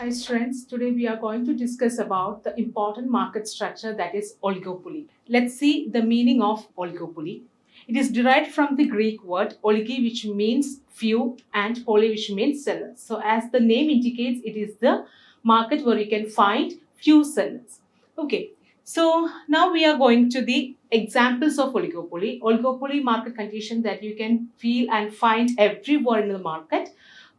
Hi students, today we are going to discuss about the important market structure that is oligopoly. Let's see the meaning of oligopoly. It is derived from the Greek word oligi, which means few, and poly, which means sellers. So as the name indicates, it is the market where you can find few sellers. Okay, so now we are going to the examples of oligopoly. Oligopoly market condition that you can feel and find everywhere in the market,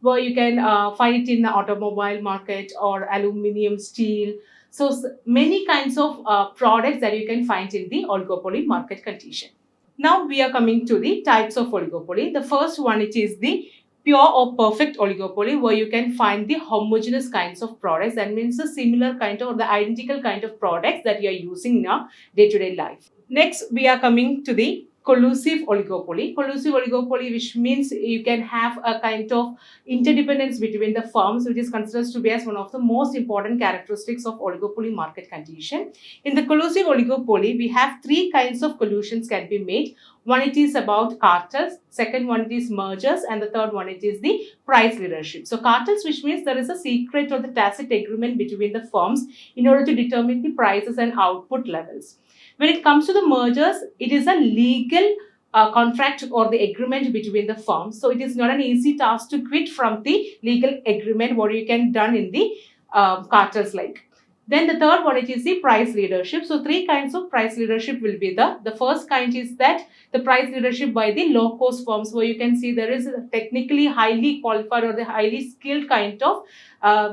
where you can find it in the automobile market or aluminium, steel. So many kinds of products that you can find in the oligopoly market condition. Now we are coming to the types of oligopoly. The first one, it is the pure or perfect oligopoly, where you can find the homogeneous kinds of products. That means the similar kind of or the identical kind of products that you are using in your day-to-day life. Next, we are coming to the collusive oligopoly. Collusive oligopoly, which means you can have a kind of interdependence between the firms, which is considered to be as one of the most important characteristics of oligopoly market condition. In the collusive oligopoly, we have three kinds of collusions can be made. One, it is about cartels. Second one, it is mergers, and the third one, it is the price leadership. So cartels, which means there is a secret or the tacit agreement between the firms in order to determine the prices and output levels. When it comes to the mergers, it is a legal contract or the agreement between the firms. So it is not an easy task to quit from the legal agreement what you can done in the cartels like. Then the third one, it is the price leadership. So three kinds of price leadership will be the first kind is that the price leadership by the low cost firms, where you can see there is a technically highly qualified or the highly skilled kind of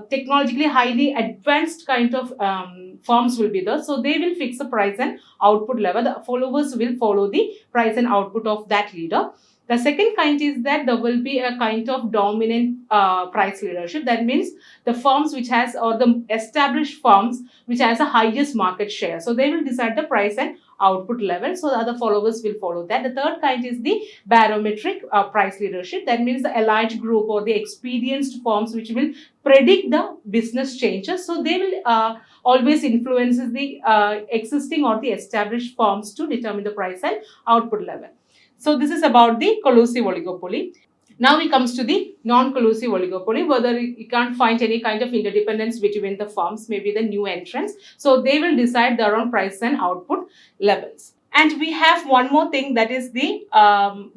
technologically highly advanced kind of firms will be there. So they will fix the price and output level. The followers will follow the price and output of that leader. The second kind is that there will be a kind of dominant price leadership. That means the firms which has or the established firms which has a highest market share. So they will decide the price and output level. So the other followers will follow that. The third kind is the barometric price leadership. That means the allied group or the experienced firms which will predict the business changes. So they will always influence the existing or the established firms to determine the price and output level. So this is about the collusive oligopoly. Now we comes to the non-collusive oligopoly, whether you can't find any kind of interdependence between the firms, maybe the new entrants. So they will decide their own price and output levels. And we have one more thing, that is the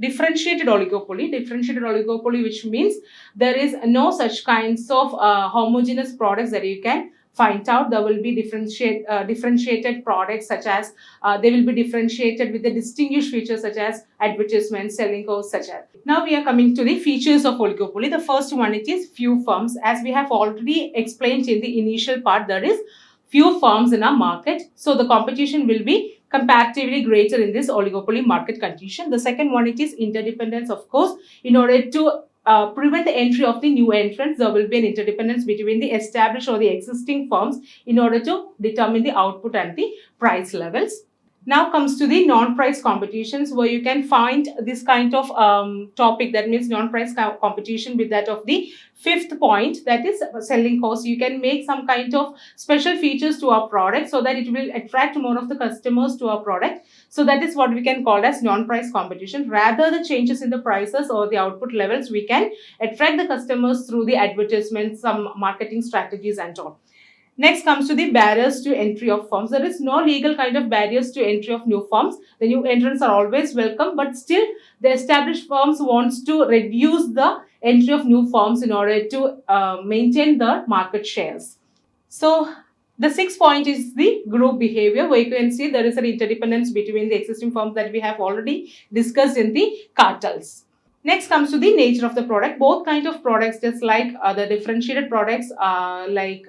differentiated oligopoly. Differentiated oligopoly, which means there is no such kinds of homogeneous products that you can find out. There will be differentiated products, such as they will be differentiated with the distinguished features such as advertisements, selling costs, such as. Now we are coming to the features of oligopoly. The first one, it is few firms. As we have already explained in the initial part, there is few firms in our market. So the competition will be comparatively greater in this oligopoly market condition. The second one, it is interdependence. Of course, in order to prevent the entry of the new entrants, there will be an interdependence between the established or the existing firms in order to determine the output and the price levels. Now comes to the non-price competitions, where you can find this kind of topic, that means non-price competition with that of the fifth point, that is selling cost. You can make some kind of special features to our product so that it will attract more of the customers to our product. So that is what we can call as non-price competition. Rather the changes in the prices or the output levels, we can attract the customers through the advertisements, some marketing strategies and all. Next comes to the barriers to entry of firms. There is no legal kind of barriers to entry of new firms. The new entrants are always welcome, but still the established firms wants to reduce the entry of new firms in order to maintain the market shares. So the sixth point is the group behavior, where you can see there is an interdependence between the existing firms that we have already discussed in the cartels. Next comes to the nature of the product. Both kind of products, just like the differentiated products like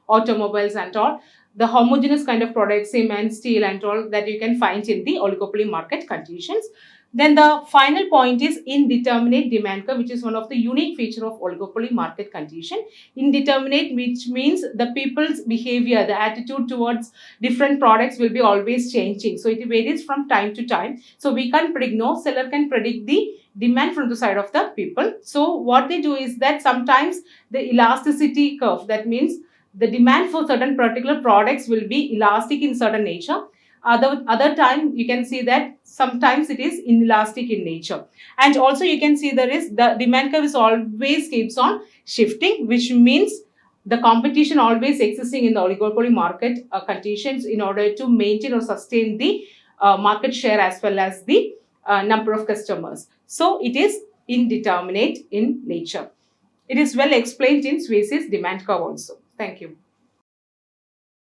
automobiles and all, the homogeneous kind of products, cement, steel and all, that you can find in the oligopoly market conditions. Then the final point is indeterminate demand curve, which is one of the unique feature of oligopoly market condition. Indeterminate, which means the people's behavior, the attitude towards different products will be always changing. So it varies from time to time. So we can't predict, no seller can predict the demand from the side of the people. So what they do is that sometimes the elasticity curve, that means the demand for certain particular products will be elastic in certain nature. Other time you can see that sometimes it is inelastic in nature. And also you can see there is the demand curve is always keeps on shifting, which means The competition always existing in the oligopoly market conditions in order to maintain or sustain the market share as well as the number of customers. So it is indeterminate in nature. It is well explained in Swayze's demand curve also. Thank you.